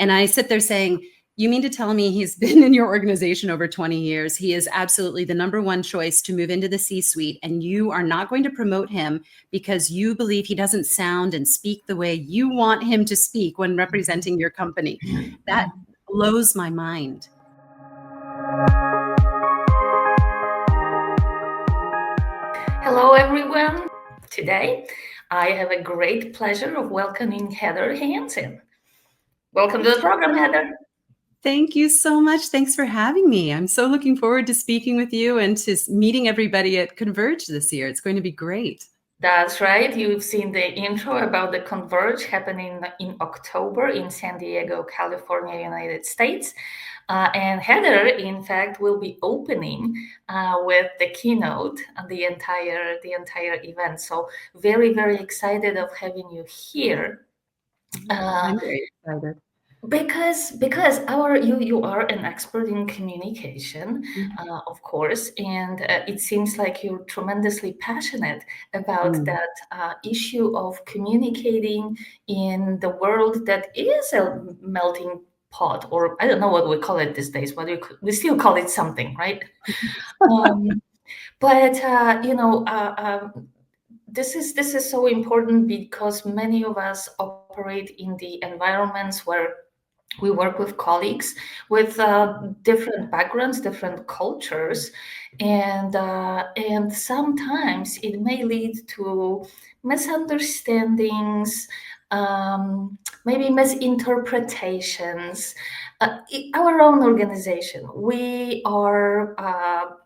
And I sit there saying, you mean to tell me he's been in your organization over 20 years? He is absolutely the number one choice to move into the C-suite, and you are not going to promote him because you believe he doesn't sound and speak the way you want him to speak when representing your company. That blows my mind. Hello, everyone. Today, I have a great pleasure of welcoming Heather Hansen. Welcome to the program, Heather. Thank you so much. Thanks for having me. I'm so looking forward to speaking with you and to meeting everybody at Converge this year. It's going to be great. That's right. You've seen the intro about the Converge happening in October in San Diego, California, United States. And Heather, in fact, will be opening with the keynote the entire event. So very, very excited of having you here. I'm very excited. Because you are an expert in communication, of course, and it seems like you're tremendously passionate about that issue of communicating in the world that is a melting pot, or I don't know what we call it these days, but we still call it something, right? But this is so important because many of us operate in the environments where we work with colleagues with different backgrounds, different cultures, and sometimes it may lead to misunderstandings, maybe misinterpretations. Our own organization, we are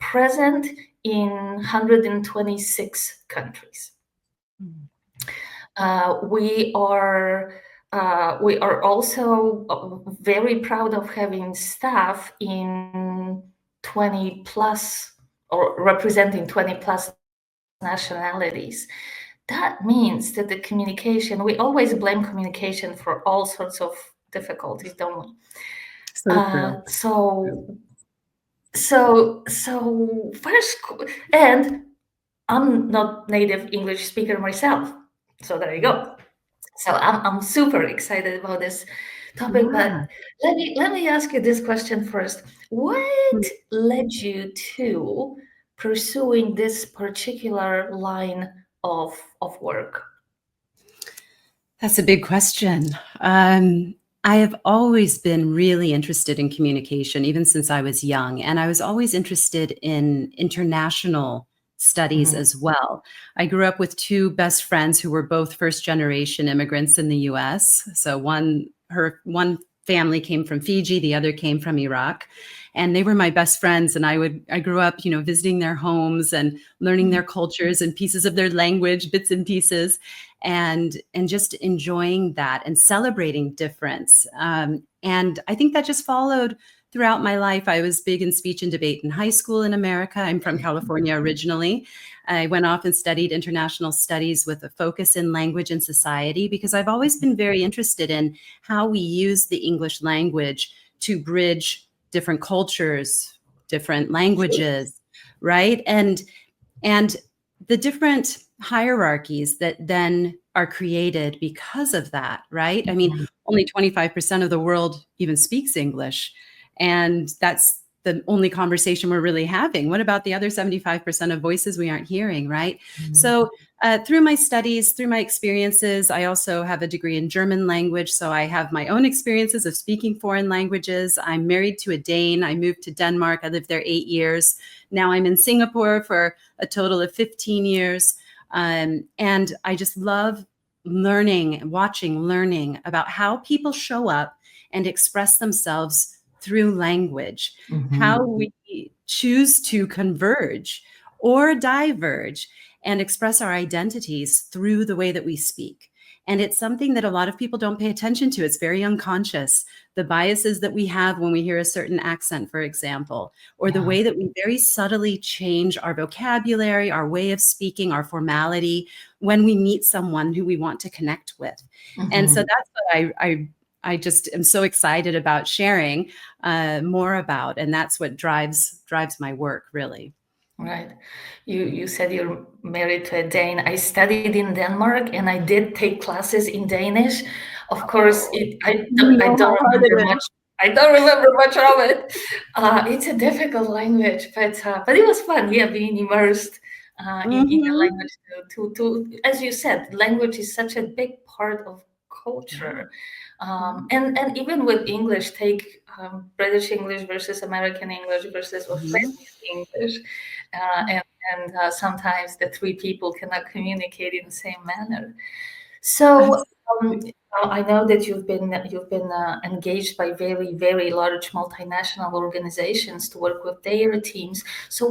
present in 126 countries. We are also very proud of having staff in 20 plus or representing 20 plus nationalities. That means that the communication, we always blame communication for all sorts of difficulties, don't we? So first, and I'm not native English speaker myself, so there you go. So I'm super excited about this topic, but let me ask you this question first. What led you to pursuing this particular line of work? That's a big question. I have always been really interested in communication, even since I was young, and I was always interested in international studies as well. I grew up with two best friends who were both first-generation immigrants in the US. So one family came from Fiji, the other came from Iraq, and they were my best friends. And I grew up, visiting their homes and learning their cultures and pieces of their language, bits and pieces, and just enjoying that and celebrating difference. And I think that just followed throughout my life. I was big in speech and debate in high school in America. I'm from California originally. I went off and studied international studies with a focus in language and society because I've always been very interested in how we use the English language to bridge different cultures, different languages, right? And the different hierarchies that then are created because of that, right? I mean, only 25% of the world even speaks English. And that's the only conversation we're really having. What about the other 75% of voices we aren't hearing, right? So through my studies, through my experiences, I also have a degree in German language. So I have my own experiences of speaking foreign languages. I'm married to a Dane. I moved to Denmark. I lived there 8 years. Now I'm in Singapore for a total of 15 years. And I just love learning about how people show up and express themselves through language, how we choose to converge or diverge and express our identities through the way that we speak. And it's something that a lot of people don't pay attention to. It's very unconscious. The biases that we have when we hear a certain accent, for example, or the way that we very subtly change our vocabulary, our way of speaking, our formality when we meet someone who we want to connect with. And so that's what I just am so excited about sharing more about, and that's what drives my work, really. Right. You said you're married to a Dane. I studied in Denmark and I did take classes in Danish. Of course, You I know don't how hard remember it much. is. I don't remember much of it. It's a difficult language, but it was fun. Yeah, being immersed in a Mhm. language to as you said, language is such a big part of Yeah. culture. And even with English, take British English versus American English versus Mhm. Australian English, sometimes the three people cannot communicate in the same manner. So um, I know that you've been engaged by very large multinational organizations to work with their teams. So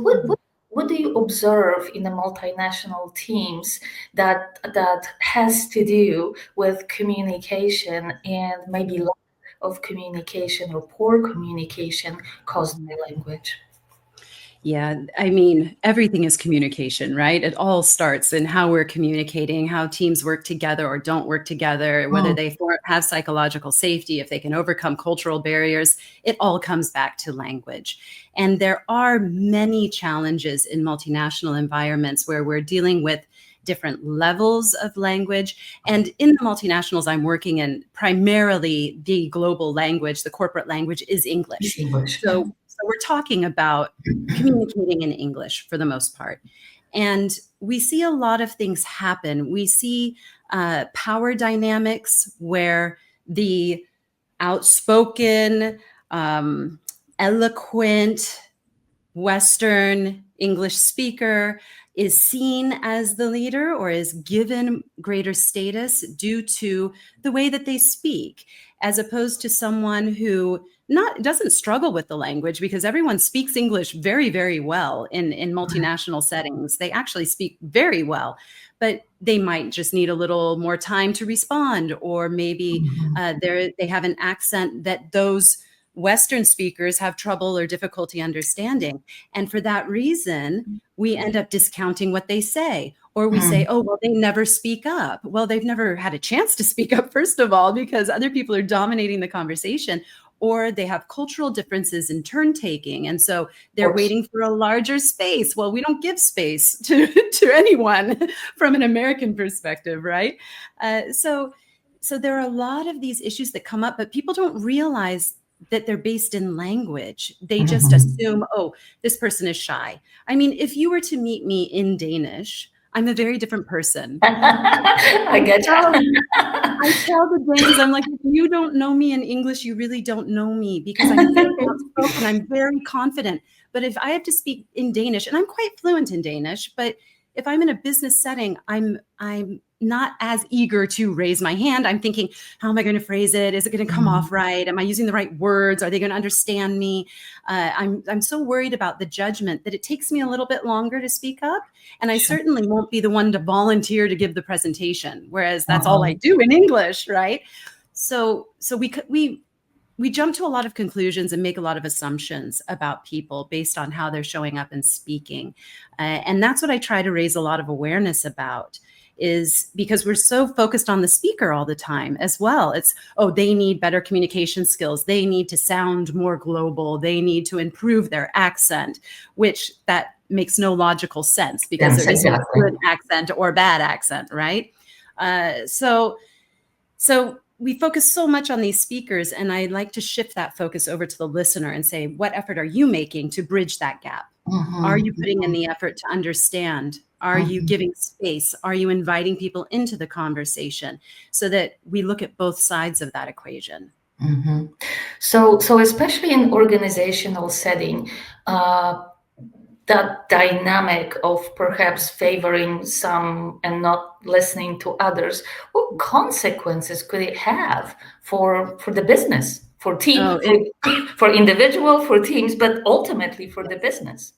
what do you observe in the multinational teams that has to do with communication and maybe lack of communication or poor communication caused by language? Yeah, I mean, everything is communication, right? It all starts in how we're communicating, how teams work together or don't work together, whether Mm, they have psychological safety, if they can overcome cultural barriers. It all comes back to language. And there are many challenges in multinational environments where we're dealing with different levels of language. And in the multinationals I'm working in, primarily the global language, the corporate language is it's English. English. So we're talking about communicating in English for the most part. And we see a lot of things happen. We see power dynamics where the outspoken, eloquent, Western English speaker is seen as the leader or is given greater status due to the way that they speak, as opposed to someone who not doesn't struggle with the language, because everyone speaks English very well in multinational settings. They actually speak very well, but they might just need a little more time to respond, or maybe Mhm. they have an accent that those Western speakers have trouble or difficulty understanding. And for that reason, we end up discounting what they say. Or we say, Mm. oh, well, they never speak up. Well, they've never had a chance to speak up, first of all, because other people are dominating the conversation. Or they have cultural differences in turn taking. And so they're Course. waiting for a larger space. Well, we don't give space to anyone from an American perspective, right? So there are a lot of these issues that come up, but people don't realize that they're based in language. They just Mhm. assume, oh, this person is shy. I mean, if you were to meet me in Danish, I'm a very different person. I I get tell you. I tell the Danes, I'm like, if you don't know me in English, you really don't know me, because I'm very outspoken. I'm very confident. But if I have to speak in Danish, and I'm quite fluent in Danish, but if I'm in a business setting, I'm not as eager to raise my hand. I'm thinking, how am I going to phrase it? Is it going to come Mhm. off right? Am I using the right words? Are they going to understand me? I'm so worried about the judgment that it takes me a little bit longer to speak up. And I Sure. certainly won't be the one to volunteer to give the presentation, whereas that's all I Uh-huh. do in English, right? So we jump to a lot of conclusions and make a lot of assumptions about people based on how they're showing up and speaking. And that's what I try to raise a lot of awareness about, is because we're so focused on the speaker all the time as well. It's, oh, they need better communication skills. They need to sound more global. They need to improve their accent, which that makes no logical sense, because Yes, there is no exactly. good accent or bad accent, right? So we focus so much on these speakers, and I like to shift that focus over to the listener and say, what effort are you making to bridge that gap? Are you Mhm. putting in the effort to understand? Are you Mhm. giving space? Are you inviting people into the conversation, so that we look at both sides of that equation? Mhm. So especially in organizational setting, that dynamic of perhaps favoring some and not listening to others, what consequences could it have for the business, for Oh, team, for individual, for teams, but ultimately for the business?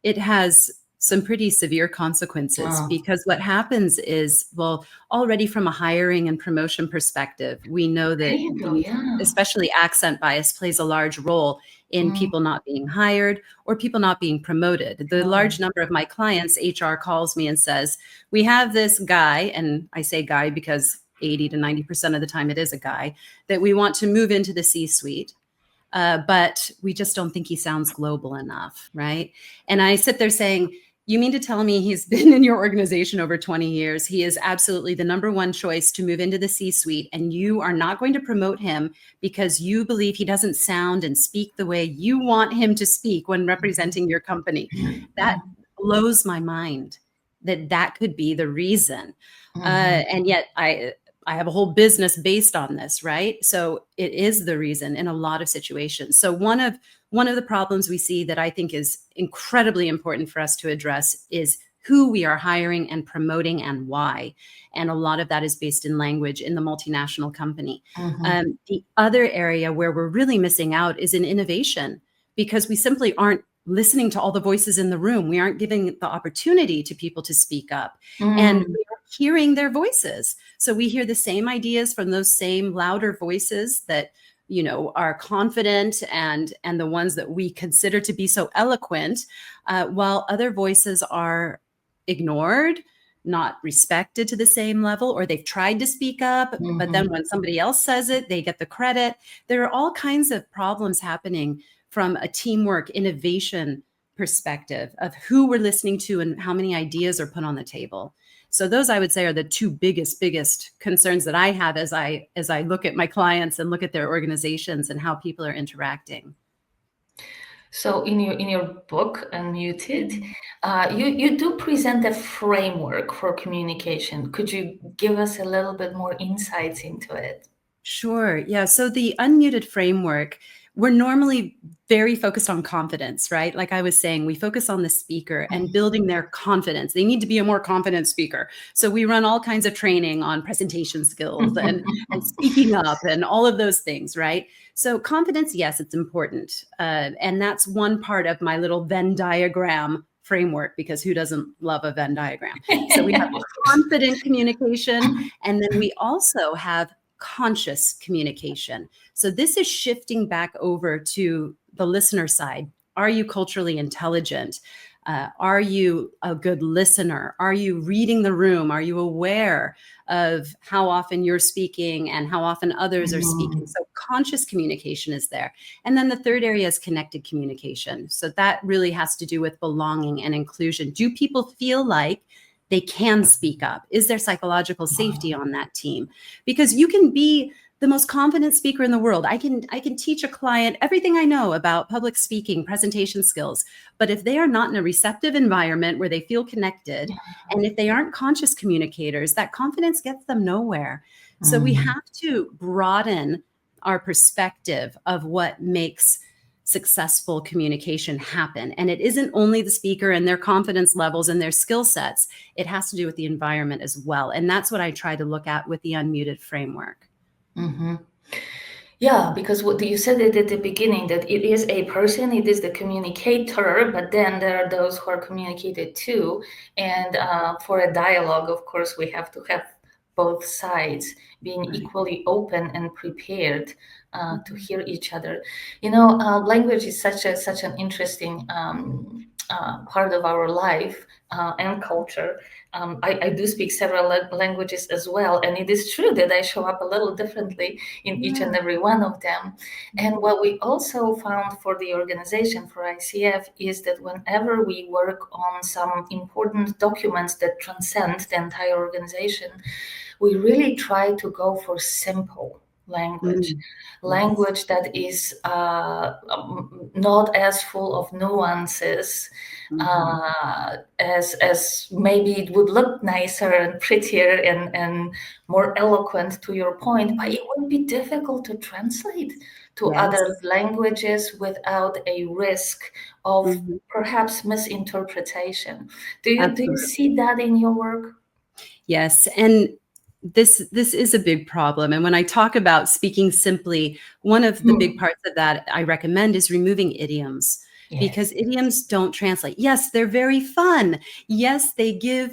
it has some pretty severe consequences, Oh, because what happens is, well, already from a hiring and promotion perspective, we know there that you go. Yeah. especially accent bias plays a large role in Mm, people not being hired or people not being promoted. The oh, large number of my clients, HR calls me and says, we have this guy, and I say guy because 80 to 90% of the time it is a guy, that we want to move into the C-suite. But we just don't think he sounds global enough, right? And I sit there saying, You mean to tell me he's been in your organization over 20 years? He is absolutely the number one choice to move into the C-suite, and you are not going to promote him because you believe he doesn't sound and speak the way you want him to speak when representing your company. That blows my mind that that could be the reason. And yet I have a whole business based on this, right? So it is the reason in a lot of situations. So one of the problems we see that I think is incredibly important for us to address is who we are hiring and promoting and why. And a lot of that is based in language in the multinational company. The other area where we're really missing out is in innovation, because we simply aren't listening to all the voices in the room. We aren't giving the opportunity to people to speak up, and we are hearing their voices. So we hear the same ideas from those same louder voices that, you know, are confident and the ones that we consider to be so eloquent, while other voices are ignored, not respected to the same level, or they've tried to speak up, but then when somebody else says it, they get the credit. There are all kinds of problems happening from a teamwork innovation perspective of who we're listening to and how many ideas are put on the table. So those, I would say, are the two biggest concerns that I have as I look at my clients and look at their organizations and how people are interacting. So in your book, Unmuted, you do present a framework for communication. Could you give us a little bit more insights into it? Sure. Yeah. So the unmuted framework, we're normally very focused on confidence, right? Like I was saying, we focus on the speaker and building their confidence. They need to be a more confident speaker. So we run all kinds of training on presentation skills and speaking up and all of those things, right? So confidence, yes, it's important. And that's one part of my little Venn diagram framework, because who doesn't love a Venn diagram? So we have confident communication, and then we also have conscious communication. So this is shifting back over to the listener side. Are you culturally intelligent? Are you a good listener? Are you reading the room? Are you aware of how often you're speaking and how often others are speaking? So conscious communication is there. And then the third area is connected communication. So that really has to do with belonging and inclusion. Do people feel like they can speak up? Is there psychological safety on that team? Because you can be the most confident speaker in the world. I can teach a client everything I know about public speaking, presentation skills. But if they are not in a receptive environment where they feel connected, and if they aren't conscious communicators, that confidence gets them nowhere. So we have to broaden our perspective of what makes successful communication happen. And it isn't only the speaker and their confidence levels and their skill sets. It has to do with the environment as well. And that's what I try to look at with the unmuted framework. Yeah, because what you said it at the beginning, that it is a person, it is the communicator, but then there are those who are communicated to. And for a dialogue, of course, we have to have both sides being equally open and prepared to hear each other. You know, language is such an interesting part of our life and culture. I do speak several languages as well, and it is true that I show up a little differently in each and every one of them. And what we also found for the organization, for ICF, is that whenever we work on some important documents that transcend the entire organization, we really try to go for simple language, language that is not as full of nuances as maybe it would look nicer and prettier and more eloquent, to your point, but it would be difficult to translate to other languages without a risk of perhaps misinterpretation. Do you see that in your work? Yes. And this is a big problem. And when I talk about speaking simply, one of the big parts of that I recommend is removing idioms. Because idioms don't translate. Yes, they're very fun. Yes, they give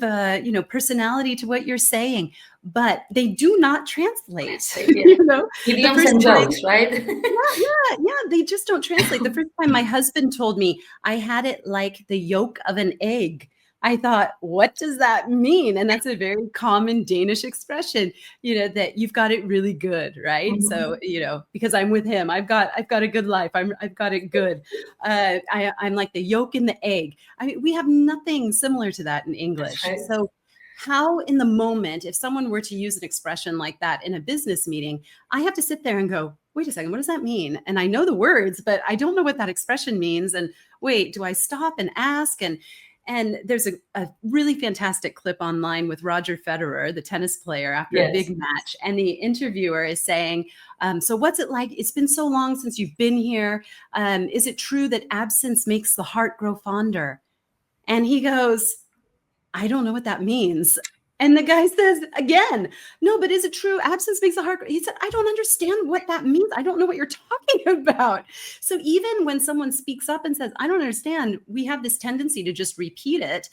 personality to what you're saying, but they do not translate. You know? Idioms and jokes, right? Yeah, they just don't translate. The first time my husband told me, I had it like the yolk of an egg. I thought, what does that mean? And that's a very common Danish expression, that you've got it really good, right? Mhm. So, because I'm with him, I've got a good life. I've got it good. I'm like the yolk in the egg. I mean, we have nothing similar to that in English. Right. So how in the moment, if someone were to use an expression like that in a business meeting, I have to sit there and go, wait a second, what does that mean? And I know the words, but I don't know what that expression means. And wait, do I stop and ask? And there's a really fantastic clip online with Roger Federer, the tennis player, after a big match. And the interviewer is saying, so what's it like? It's been so long since you've been here. Is it true that absence makes the heart grow fonder? And he goes, I don't know what that means. And the guy says again, no, but is it true? Absence makes the heart. He said, I don't understand what that means. I don't know what you're talking about. So even when someone speaks up and says, I don't understand, we have this tendency to just repeat it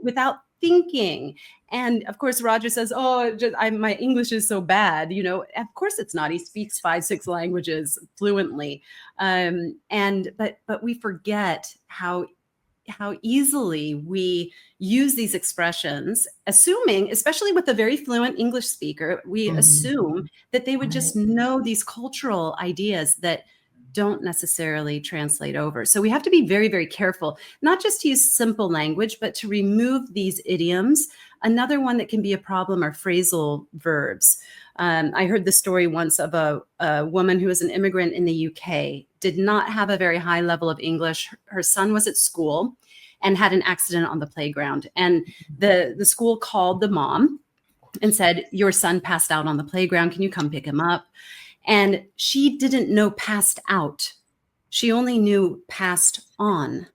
without thinking. And of course, Roger says, oh, my English is so bad. Of course it's not. He speaks 5-6 languages fluently. But we forget how easily we use these expressions, assuming, especially with a very fluent English speaker, we assume that they would just know these cultural ideas that don't necessarily translate over. So we have to be very, very careful, not just to use simple language, but to remove these idioms. Another one that can be a problem are phrasal verbs. I heard the story once of a woman who was an immigrant in the UK, did not have a very high level of English. Her son was at school and had an accident on the playground. And the school called the mom and said, your son passed out on the playground. Can you come pick him up? And she didn't know passed out. She only knew passed on.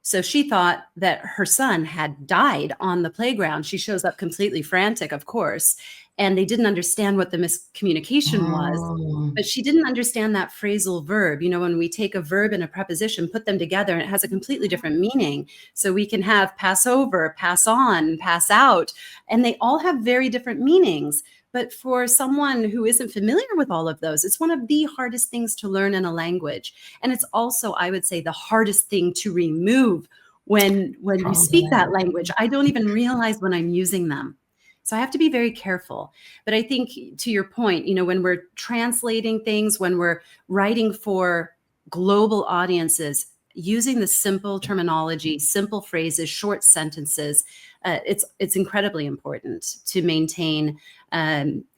So she thought that her son had died on the playground. She shows up completely frantic, of course, and they didn't understand what the miscommunication was. But she didn't understand that phrasal verb. When we take a verb and a preposition, put them together, and it has a completely different meaning. So we can have pass over, pass on, pass out, and they all have very different meanings. But for someone who isn't familiar with all of those, it's one of the hardest things to learn in a language. And it's also, I would say, the hardest thing to remove when you speak that language. I don't even realize when I'm using them. So I have to be very careful. But I think to your point, when we're translating things, when we're writing for global audiences, using the simple terminology, simple phrases, short sentences, it's incredibly important to maintain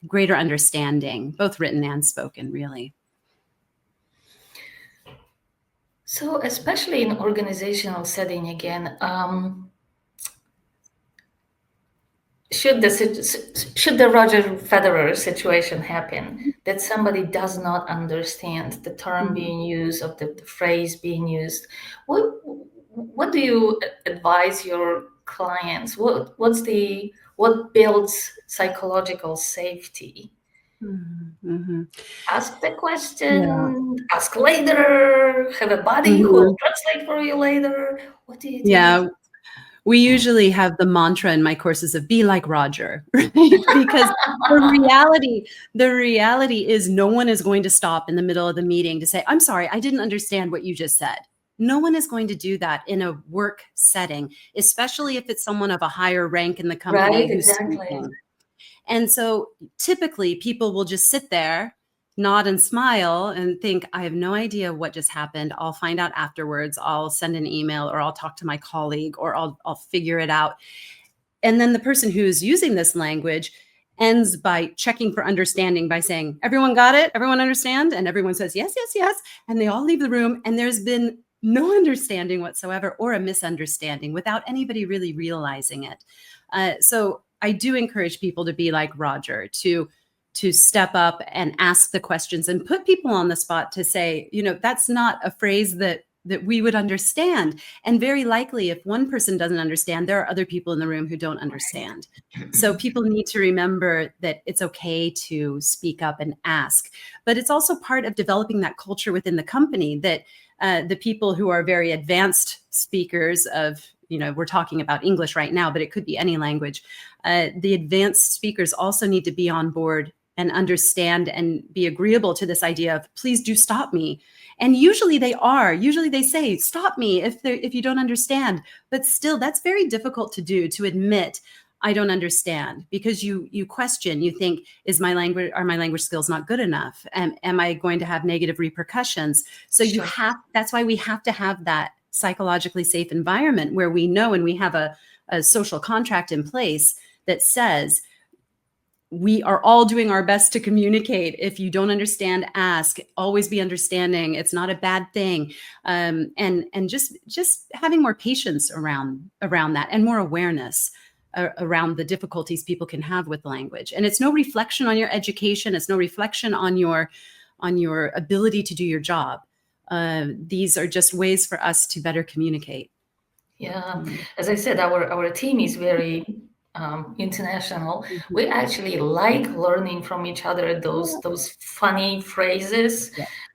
greater understanding, both written and spoken, really. So, especially in organizational setting, again, should the Roger Federer situation happen, that somebody does not understand the term being used, or the phrase being used, what do you advise your clients? What builds psychological safety? Ask the question, ask later, have a buddy who will translate for you later. What do you do? Yeah. We usually have the mantra in my courses of be like Roger, right? Because the reality is no one is going to stop in the middle of the meeting to say, I'm sorry, I didn't understand what you just said. No one is going to do that in a work setting, especially if it's someone of a higher rank in the company who's speaking. And so typically people will just sit there, nod and smile and think, I have no idea what just happened. I'll find out afterwards. I'll send an email, or I'll talk to my colleague, or I'll figure it out. And then the person who's using this language ends by checking for understanding by saying, everyone got it? Everyone understand? And everyone says, yes, yes, yes. And they all leave the room, and there's been no understanding whatsoever, or a misunderstanding, without anybody really realizing it. So I do encourage people to be like Roger, to step up and ask the questions and put people on the spot to say, that's not a phrase that we would understand. And very likely, if one person doesn't understand, there are other people in the room who don't understand. So people need to remember that it's okay to speak up and ask. But it's also part of developing that culture within the company, that the people who are very advanced speakers of, we're talking about English right now, but it could be any language. The advanced speakers also need to be on board and understand and be agreeable to this idea of, please do stop me. And usually they are. Usually they say, stop me if you don't understand. But still, that's very difficult to do, to admit, I don't understand, because you question, you think, are my language skills not good enough? Am I going to have negative repercussions? So that's why we have to have that psychologically safe environment where we know, and we have a social contract in place that says, we are all doing our best to communicate. If you don't understand, ask. Always be understanding. It's not a bad thing. And just having more patience around that, and more awareness around the difficulties people can have with language. And it's no reflection on your education. It's no reflection on your ability to do your job. These are just ways for us to better communicate. Yeah, as I said, our team is very international. Mm-hmm. We actually like learning from each other those funny phrases,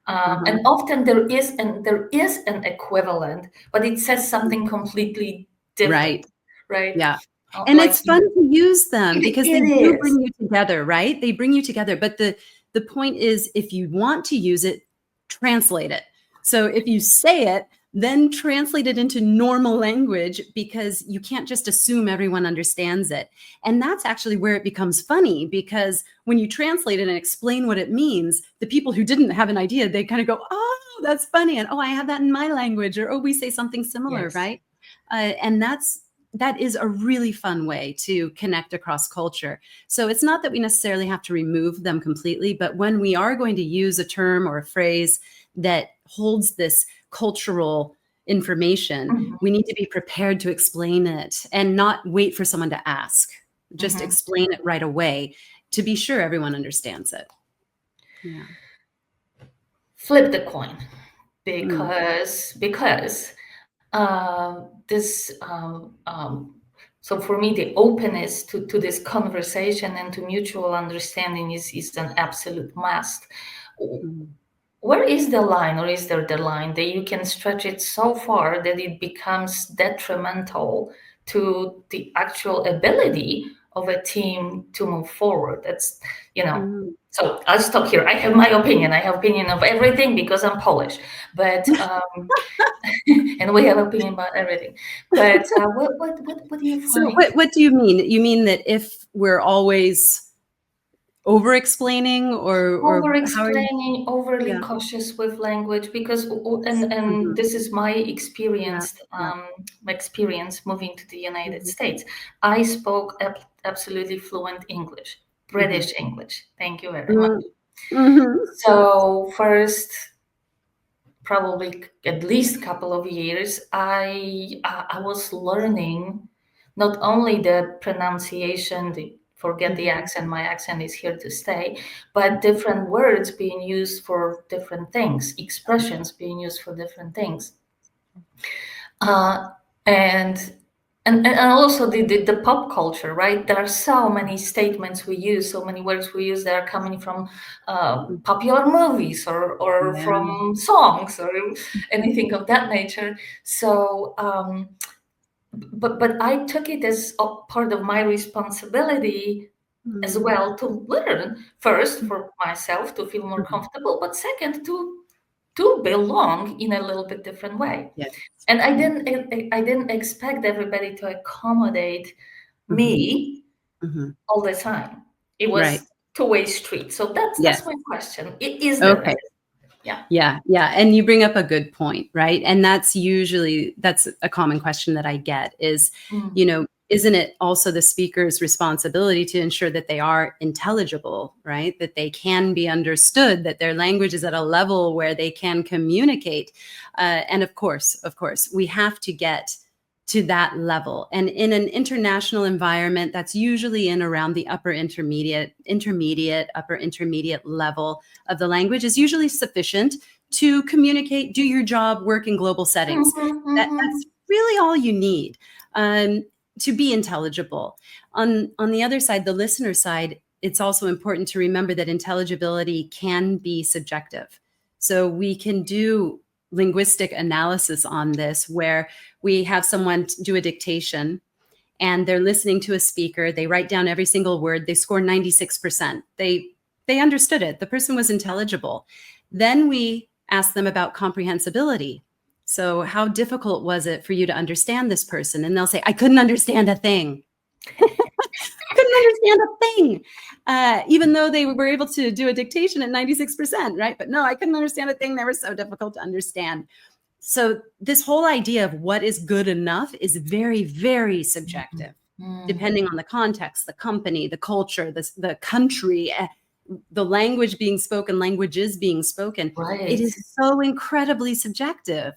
and often there is an equivalent, but it says something completely different, right? Yeah. And Like, it's fun to use them because they it do is. bring you together, right? They bring you together. But the point is, if you want to use it, translate it. So if you say it, then translate it into normal language, because you can't just assume everyone understands it. And that's actually where it becomes funny, because when you translate it and explain what it means, the people who didn't have an idea, they kind of go, oh, that's funny. And, oh, I have that in my language. Or, oh, we say something similar, Yes. right? And that is a really fun way to connect across culture. So it's not that we necessarily have to remove them completely, but when we are going to use a term or a phrase that holds this cultural information, we need to be prepared to explain it and not wait for someone to ask. Just explain it right away to be sure everyone understands it. Yeah. Flip the coin, because this so for me, the openness to this conversation and to mutual understanding is an absolute must. Where is the line, or is there the line that you can stretch it so far that it becomes detrimental to the actual ability of a team to move forward? That's, so I'll stop here. I have my opinion. I have opinion of everything because I'm Polish, but and we have opinion about everything. But what do you find? So what do you mean? You mean that if we're always over-explaining or over-explaining, overly cautious with language, because this is my experience. My experience moving to the United States. I spoke absolutely fluent English, British English. Thank you very much. So first, probably at least couple of years, I was learning not only the pronunciation, forget the accent, my accent is here to stay, but different words being used for different things, expressions being used for different things. And also the pop culture, right? There are so many statements we use, so many words we use that are coming from popular movies or from songs or anything of that nature. So, but I took it as a part of my responsibility as well to learn, first for myself to feel more comfortable, but second to belong in a little bit different way. Yes. And I didn't expect everybody to accommodate me all the time. It was two-way street. So that's my question. Is there? Okay. Yeah. And you bring up a good point, right? And that's a common question that I get is, isn't it also the speaker's responsibility to ensure that they are intelligible, right? That they can be understood, that their language is at a level where they can communicate. And of course, we have to get to that level. And in an international environment, that's usually in around the upper intermediate level of the language is usually sufficient to communicate, do your job, work in global settings. That's really all you need to be intelligible. On the other side, the listener side, it's also important to remember that intelligibility can be subjective. So we can do linguistic analysis on this, where we have someone do a dictation and they're listening to a speaker. They write down every single word. They score 96%. They They understood it. The person was intelligible. Then we asked them about comprehensibility. So how difficult was it for you to understand this person? And they'll say, I couldn't understand a thing. Couldn't understand a thing, even though they were able to do a dictation at 96%, right? But no, I couldn't understand a thing. They were so difficult to understand. So this whole idea of what is good enough is very, very subjective, depending on the context, the company, the culture, the country, the language being spoken, languages being spoken. Right. It is so incredibly subjective.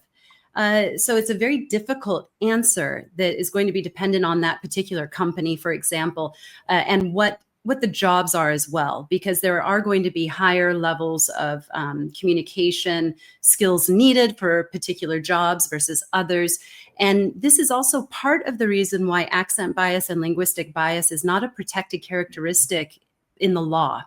So it's a very difficult answer that is going to be dependent on that particular company, for example, and what the jobs are as well, because there are going to be higher levels of communication skills needed for particular jobs versus others. And this is also part of the reason why accent bias and linguistic bias is not a protected characteristic in the law.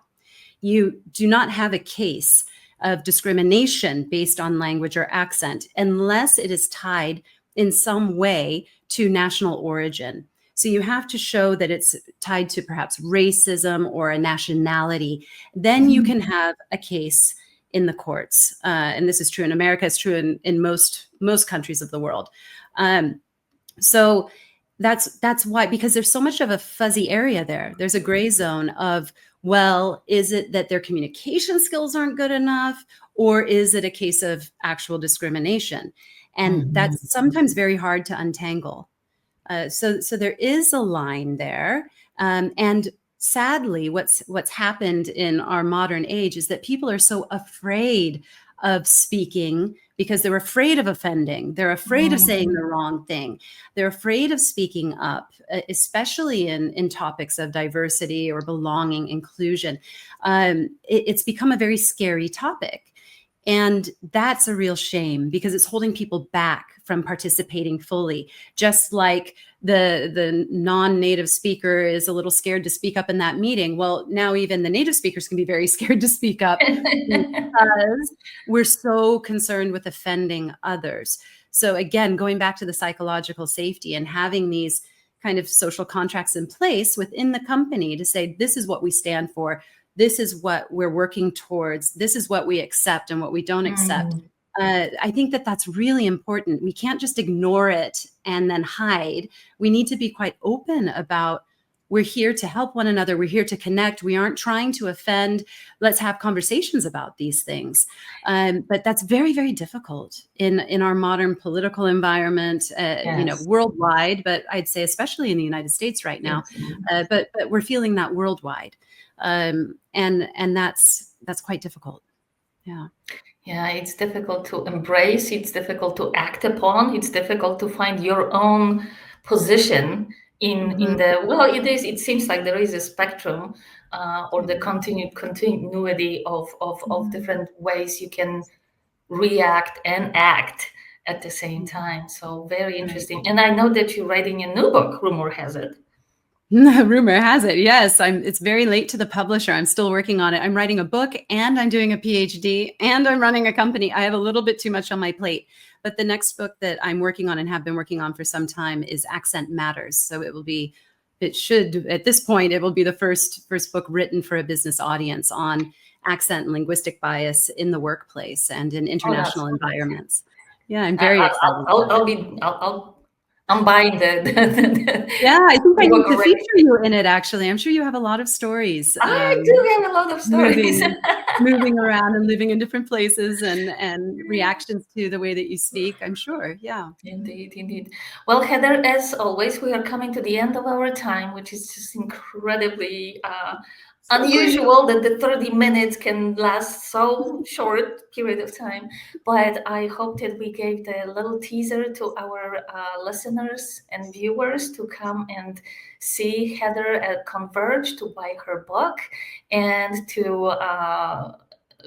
You do not have a case of discrimination based on language or accent unless it is tied in some way to national origin. So you have to show that it's tied to perhaps racism or a nationality. Then you can have a case in the courts. And this is true in America. It's true in most countries of the world. So that's why, because there's so much of a fuzzy area there. There's a gray zone of, well, is it that their communication skills aren't good enough, or is it a case of actual discrimination? And that's sometimes very hard to untangle. So there is a line there. And sadly, what's happened in our modern age is that people are so afraid of speaking because they're afraid of offending. They're afraid of saying the wrong thing. They're afraid of speaking up, especially in topics of diversity or belonging, inclusion. It's become a very scary topic. And that's a real shame because it's holding people back from participating fully. Just like the non-native speaker is a little scared to speak up in that meeting. Well, now even the native speakers can be very scared to speak up because we're so concerned with offending others. So again, going back to the psychological safety and having these kind of social contracts in place within the company to say, this is what we stand for. This is what we're working towards. This is what we accept and what we don't accept. I think that's really important. We can't just ignore it and then hide. We need to be quite open about, we're here to help one another. We're here to connect. We aren't trying to offend. Let's have conversations about these things. But that's very, very difficult in our modern political environment, worldwide, but I'd say especially in the United States right now. But we're feeling that worldwide. And that's quite difficult. Yeah, it's difficult to embrace. It's difficult to act upon. It's difficult to find your own position in the, well, it seems like there is a spectrum or the continuity of different ways you can react and act at the same time. So very interesting. And I know that you're writing a new book, rumor has it. Rumor has it, yes. It's very late to the publisher. I'm still working on it. I'm writing a book and I'm doing a PhD and I'm running a company. I have a little bit too much on my plate. But the next book that I'm working on and have been working on for some time is Accent Matters. So at this point, it will be the first book written for a business audience on accent and linguistic bias in the workplace and in international environments. Yeah, I'm very excited. I'm buying yeah, I think I need to feature you in it, actually. I'm sure you have a lot of stories. I do have a lot of stories. moving around and living in different places and reactions to the way that you speak, I'm sure. Yeah. Indeed. Well, Heather, as always, we are coming to the end of our time, which is just incredibly unusual that the 30 minutes can last so short period of time. But I hope that we gave the little teaser to our listeners and viewers to come and see Heather at Converge, to buy her book, and to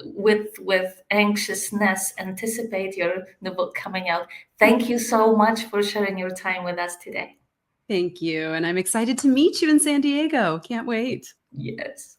with anxiousness anticipate your new book coming out. Thank you so much for sharing your time with us today. Thank you. And I'm excited to meet you in San Diego. Can't wait. Yes.